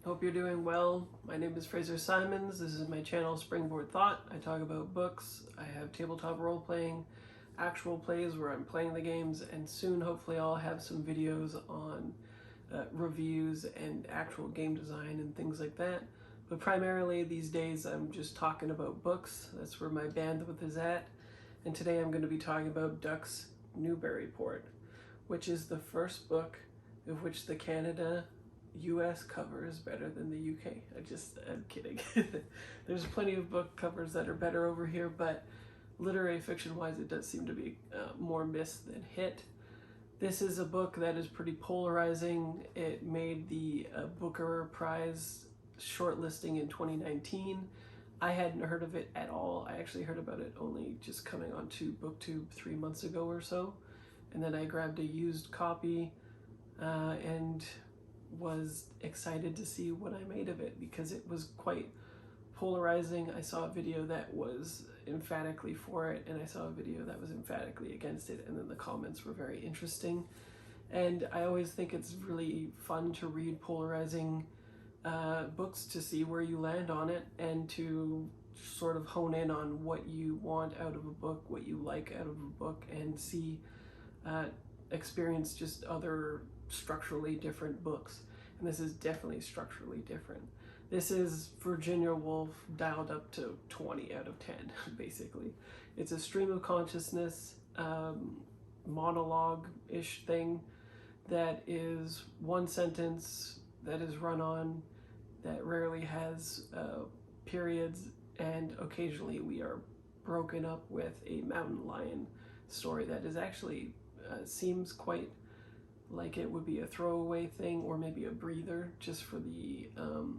Hope you're doing well. My name is Fraser Simons. This is my channel Springboard Thought. I talk about books. I have tabletop role playing, actual plays where I'm playing the games, and soon hopefully I'll have some videos on reviews and actual game design and things like that. But primarily these days I'm just talking about books. That's where my bandwidth is at. And today I'm going to be talking about Duck's Newburyport, which is the first book of which the US cover is better than the UK. I'm kidding. There's plenty of book covers that are better over here, but literary fiction wise it does seem to be more miss than hit. This is a book that is pretty polarizing. It made the Booker Prize shortlisting in 2019. I hadn't heard of it at all. I actually heard about it only just coming onto BookTube 3 months ago or so, and then I grabbed a used copy and was excited to see what I made of it because it was quite polarizing. I saw a video that was emphatically for it and I saw a video that was emphatically against it, and then the comments were very interesting. And I always think it's really fun to read polarizing books to see where you land on it and to sort of hone in on what you want out of a book, what you like out of a book, and see experience just other structurally different books. And this is definitely structurally different. This is Virginia Woolf dialed up to 20 out of 10 basically. It's a stream of consciousness monologue-ish thing that is one sentence that is run on, that rarely has periods, and occasionally we are broken up with a mountain lion story that is actually seems quite like it would be a throwaway thing or maybe a breather just for the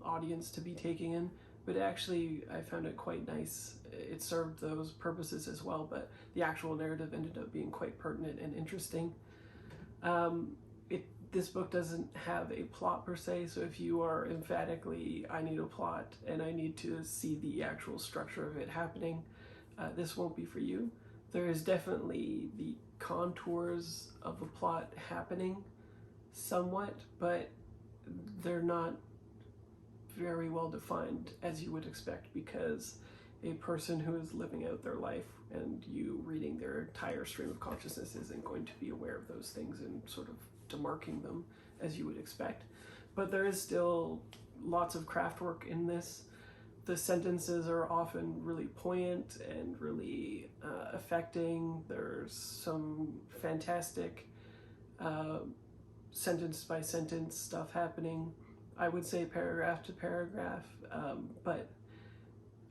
audience to be taking in, but actually I found it quite nice. It served those purposes as well, but the actual narrative ended up being quite pertinent and interesting. This book doesn't have a plot per se, so if you are emphatically, I need a plot and I need to see the actual structure of it happening, this won't be for you. There is definitely the contours of a plot happening somewhat, but they're not very well defined as you would expect, because a person who is living out their life and you reading their entire stream of consciousness isn't going to be aware of those things and sort of demarking them as you would expect. But there is still lots of craft work in this. The sentences are often really poignant and really affecting. There's some fantastic sentence by sentence stuff happening. I would say paragraph to paragraph, but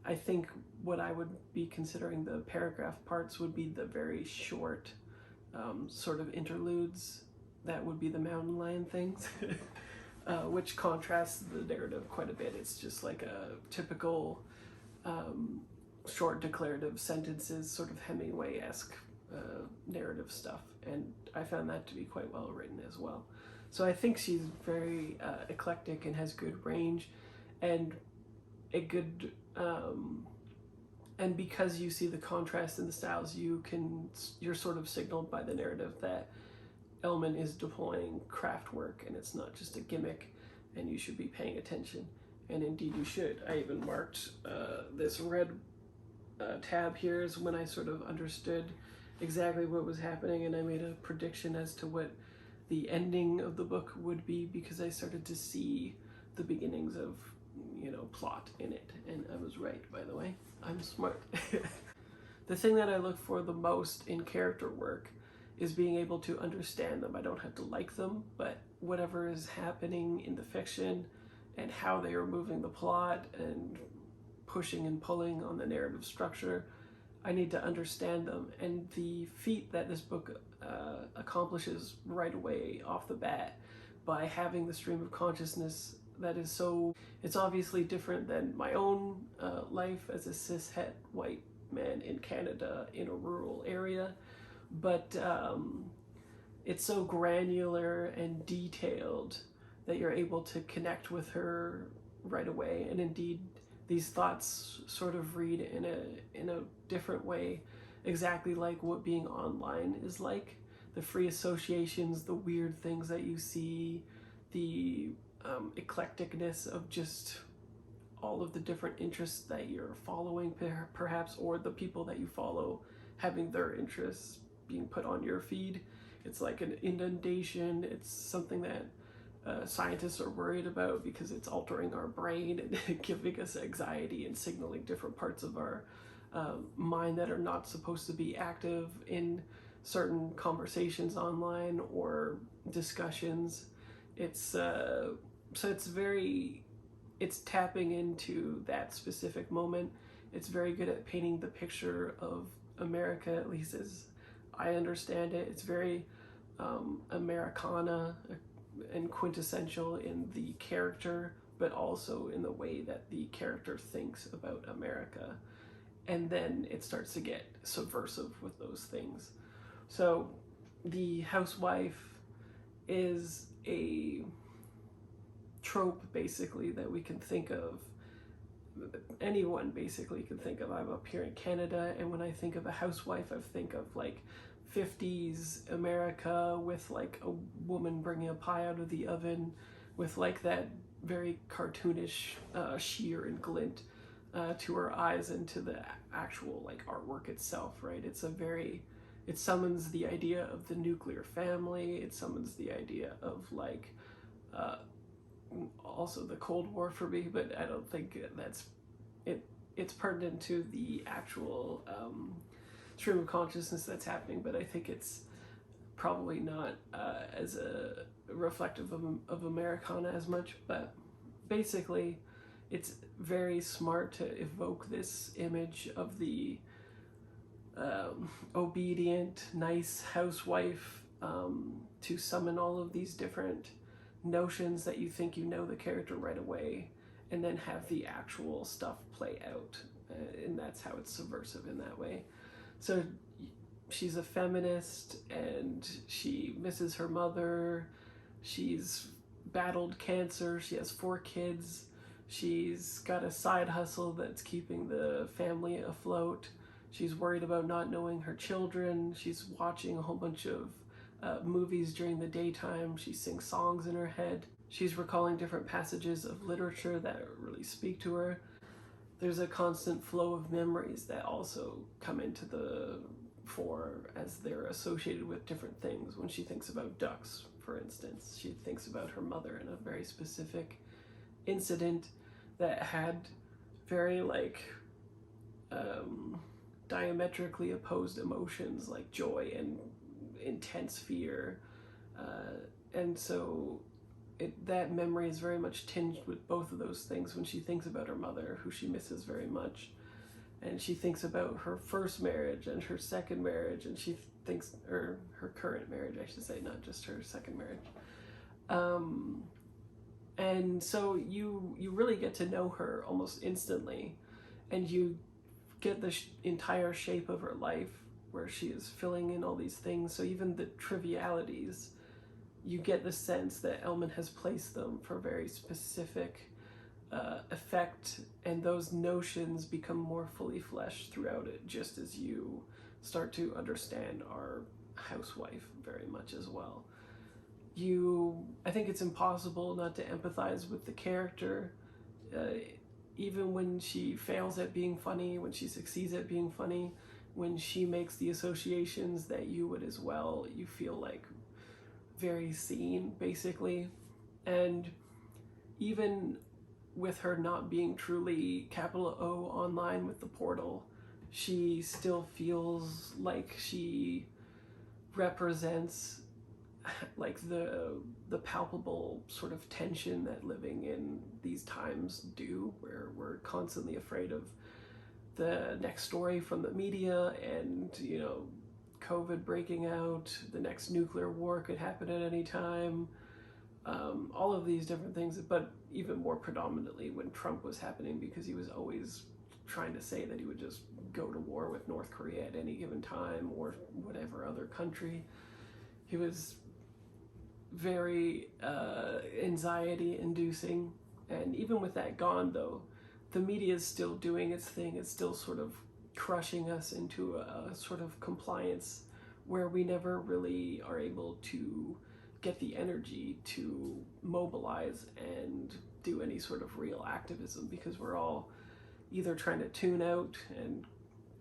I think what I would be considering the paragraph parts would be the very short sort of interludes. That would be the mountain lion things. Which contrasts the narrative quite a bit. It's just like a typical short declarative sentences, sort of Hemingway-esque narrative stuff, and I found that to be quite well written as well. So I think she's very eclectic and has good range and a good and because you see the contrast in the styles, you're sort of signaled by the narrative that Ellmann is deploying craft work and it's not just a gimmick, and you should be paying attention, and indeed you should. I even marked this red tab here is when I sort of understood exactly what was happening, and I made a prediction as to what the ending of the book would be because I started to see the beginnings of, plot in it, and I was right, by the way. I'm smart. The thing that I look for the most in character work is being able to understand them. I don't have to like them, but whatever is happening in the fiction and how they are moving the plot and pushing and pulling on the narrative structure, I need to understand them. And the feat that this book accomplishes right away off the bat by having the stream of consciousness that is so, it's obviously different than my own life as a cis-het white man in Canada in a rural area, but it's so granular and detailed that you're able to connect with her right away. And indeed, these thoughts sort of read in a different way, exactly like what being online is like. The free associations, the weird things that you see, the eclecticness of just all of the different interests that you're following, perhaps, or the people that you follow having their interests being put on your feed. It's like an inundation. It's something that scientists are worried about because it's altering our brain and giving us anxiety and signaling different parts of our mind that are not supposed to be active in certain conversations online or discussions. It's so it's tapping into that specific moment. It's very good at painting the picture of America, at least as I understand it. It's very Americana and quintessential in the character, but also in the way that the character thinks about America. And then it starts to get subversive with those things. So the housewife is a trope, basically, that we can think of. Anyone basically can think of. I'm up here in Canada, and when I think of a housewife, I think of like 50s America with like a woman bringing a pie out of the oven with like that very cartoonish sheer and glint to her eyes and to the actual like artwork itself, right? It summons the idea of the nuclear family. It summons the idea of like also the Cold War for me, but I don't think that's it. It's pertinent to the actual stream of consciousness that's happening, but I think it's probably not as a reflective of Americana as much. But basically, it's very smart to evoke this image of the obedient, nice housewife to summon all of these different notions that you think you know the character right away, and then have the actual stuff play out. And that's how it's subversive in that way. So she's a feminist, and she misses her mother. She's battled cancer. She has 4 kids. She's got a side hustle that's keeping the family afloat. She's worried about not knowing her children. She's watching a whole bunch of movies during the daytime. She sings songs in her head. She's recalling different passages of literature that really speak to her. There's a constant flow of memories that also come into the fore as they're associated with different things. When she thinks about ducks, for instance, she thinks about her mother in a very specific incident that had very like diametrically opposed emotions like joy and intense fear, and so that memory is very much tinged with both of those things when she thinks about her mother, who she misses very much. And she thinks about her first marriage and her second marriage, and she thinks, or her current marriage, I should say, not just her second marriage. And so you really get to know her almost instantly, and you get the entire shape of her life, where she is filling in all these things. So even the trivialities, you get the sense that Ellmann has placed them for very specific effect, and those notions become more fully fleshed throughout it, just as you start to understand our housewife very much as well. I think it's impossible not to empathize with the character, even when she fails at being funny, when she succeeds at being funny, when she makes the associations that you would as well. You feel like very seen, basically. And even with her not being truly capital O online with the portal, she still feels like she represents like the palpable sort of tension that living in these times do, where we're constantly afraid of the next story from the media, and COVID breaking out, the next nuclear war could happen at any time, all of these different things, but even more predominantly when Trump was happening, because he was always trying to say that he would just go to war with North Korea at any given time, or whatever other country. He was very anxiety inducing. And even with that gone, though, the media is still doing its thing. It's still sort of crushing us into a sort of compliance where we never really are able to get the energy to mobilize and do any sort of real activism, because we're all either trying to tune out and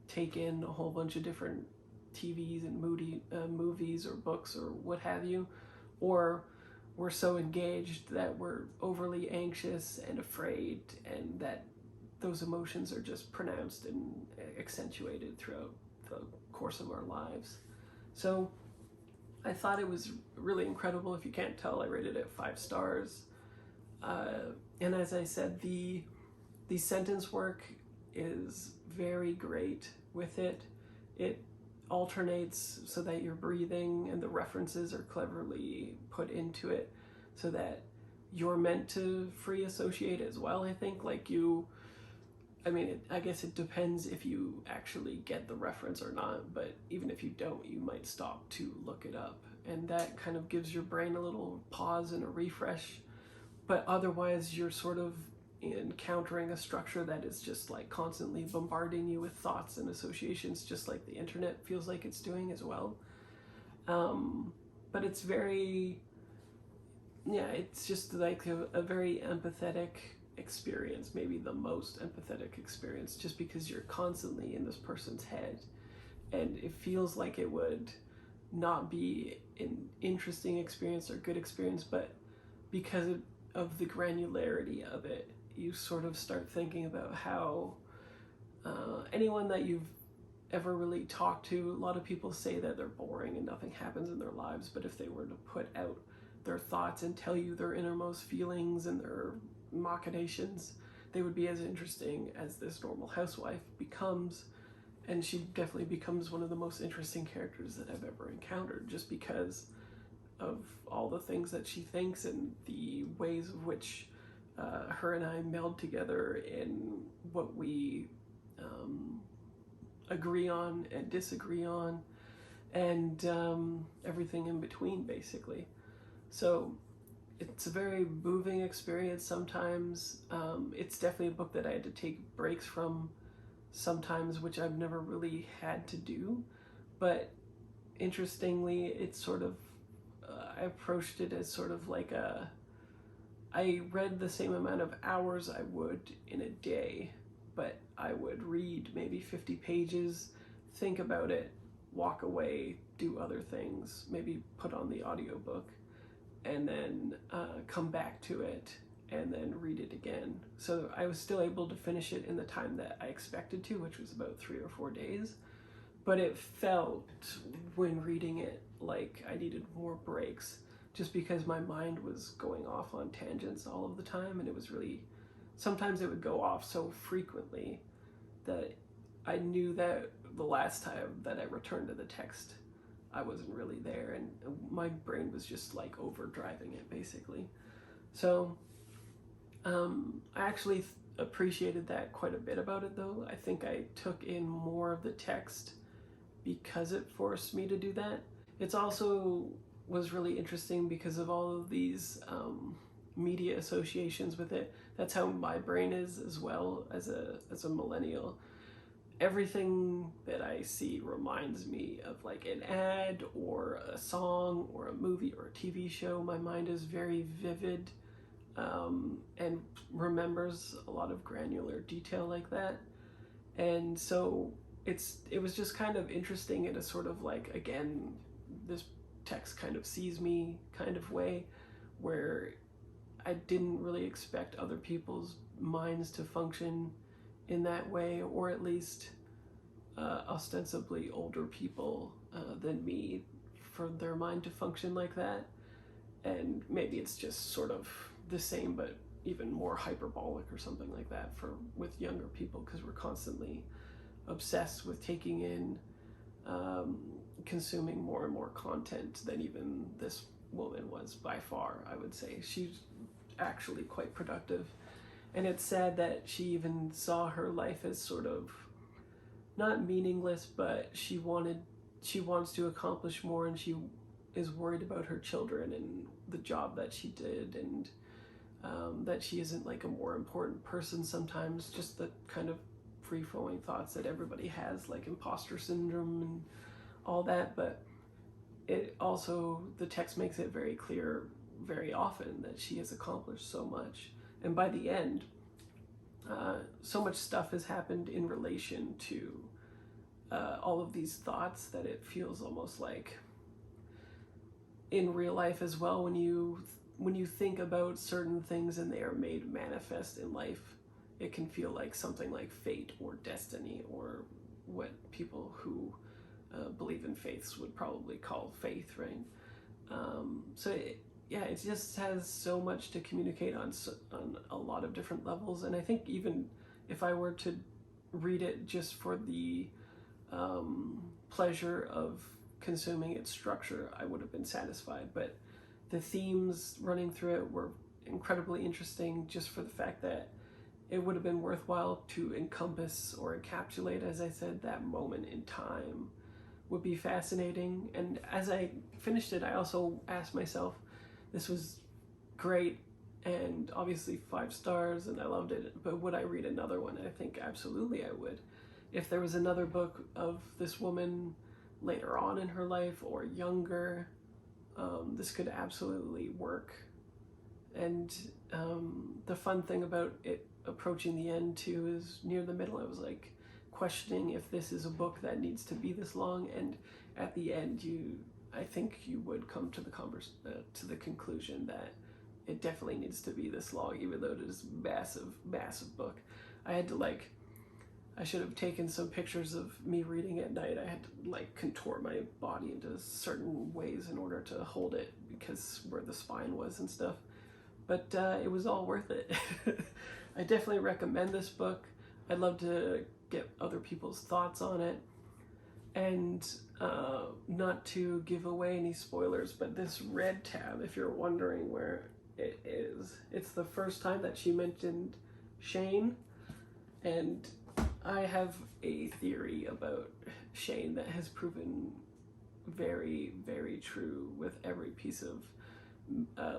take in a whole bunch of different TVs and movies or books or what have you, or we're so engaged that we're overly anxious and afraid, and that those emotions are just pronounced and accentuated throughout the course of our lives. So I thought it was really incredible. If you can't tell, I rated it 5 stars. And as I said, the sentence work is very great with it. It alternates so that you're breathing, and the references are cleverly put into it so that you're meant to free associate as well, I think. Like I guess it depends if you actually get the reference or not, but even if you don't, you might stop to look it up. And that kind of gives your brain a little pause and a refresh. But otherwise, you're sort of encountering a structure that is just like constantly bombarding you with thoughts and associations, just like the internet feels like it's doing as well. But it's it's just like a very empathetic experience, maybe the most empathetic experience, just because you're constantly in this person's head, and it feels like it would not be an interesting experience or good experience, but because of the granularity of it, you sort of start thinking about how anyone that you've ever really talked to, a lot of people say that they're boring and nothing happens in their lives, but if they were to put out their thoughts and tell you their innermost feelings and their machinations, they would be as interesting as this normal housewife becomes. And she definitely becomes one of the most interesting characters that I've ever encountered, just because of all the things that she thinks and the ways of which her and I meld together in what we agree on and disagree on, and everything in between, basically. So it's a very moving experience sometimes. It's definitely a book that I had to take breaks from sometimes, which I've never really had to do. But interestingly, it's sort of, I approached it as sort of like I read the same amount of hours I would in a day, but I would read maybe 50 pages, think about it, walk away, do other things, maybe put on the audiobook, and then come back to it and then read it again. So I was still able to finish it in the time that I expected to, which was about 3 or 4 days. But it felt, when reading it, like I needed more breaks, just because my mind was going off on tangents all of the time, and it was really, sometimes it would go off so frequently that I knew that the last time that I returned to the text, I wasn't really there, and my brain was just like overdriving it, basically. So I actually appreciated that quite a bit about it, though. I think I took in more of the text because it forced me to do that. It's also was really interesting because of all of these media associations with it. That's how my brain is as well, as a millennial. Everything that I see reminds me of like an ad or a song or a movie or a TV show. My mind is very vivid and remembers a lot of granular detail like that. And so it was just kind of interesting in a sort of like, again, this text kind of sees me kind of way, where I didn't really expect other people's minds to function in that way, or at least ostensibly older people than me, for their mind to function like that. And maybe it's just sort of the same but even more hyperbolic or something like that with younger people, because we're constantly obsessed with taking in consuming more and more content than even this woman was, by far. I would say she's actually quite productive. And it's sad that she even saw her life as sort of not meaningless, but she wants to accomplish more, and she is worried about her children and the job that she did, and that she isn't like a more important person sometimes. Just the kind of free-flowing thoughts that everybody has, like imposter syndrome and all that. But it also, the text makes it very clear very often that she has accomplished so much. And by the end, so much stuff has happened in relation to all of these thoughts that it feels almost like in real life as well, when you think about certain things and they are made manifest in life, it can feel like something like fate or destiny, or what people who believe in faiths would probably call faith, right? It just has so much to communicate on a lot of different levels. And I think even if I were to read it just for the pleasure of consuming its structure, I would have been satisfied. But the themes running through it were incredibly interesting, just for the fact that it would have been worthwhile to encompass or encapsulate, as I said, that moment in time would be fascinating. And as I finished it, I also asked myself, this was great and obviously 5 stars and I loved it, but would I read another one? And I think absolutely I would. If there was another book of this woman later on in her life or younger, this could absolutely work. And the fun thing about it approaching the end too is near the middle I was like questioning if this is a book that needs to be this long, and at the end I think you would come to the conclusion that it definitely needs to be this long, even though it is massive book. I should have taken some pictures of me reading at night. I had to like contort my body into certain ways in order to hold it, because where the spine was and stuff. But it was all worth it. I definitely recommend this book. I'd love to get other people's thoughts on it. And not to give away any spoilers, but this red tab, if you're wondering where it is, it's the first time that she mentioned Shane. And I have a theory about Shane that has proven very, very true with every piece of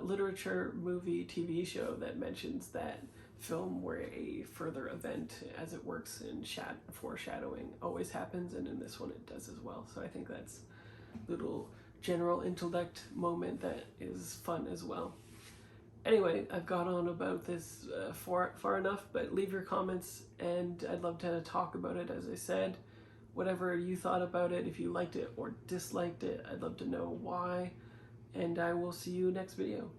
literature, movie, TV show that mentions that film where a further event, as it works in foreshadowing, always happens, and in this one it does as well. So I think that's a little general intellect moment that is fun as well. Anyway, I've got on about this far enough, but leave your comments and I'd love to talk about it. As I said, whatever you thought about it, if you liked it or disliked it, I'd love to know why, and I will see you next video.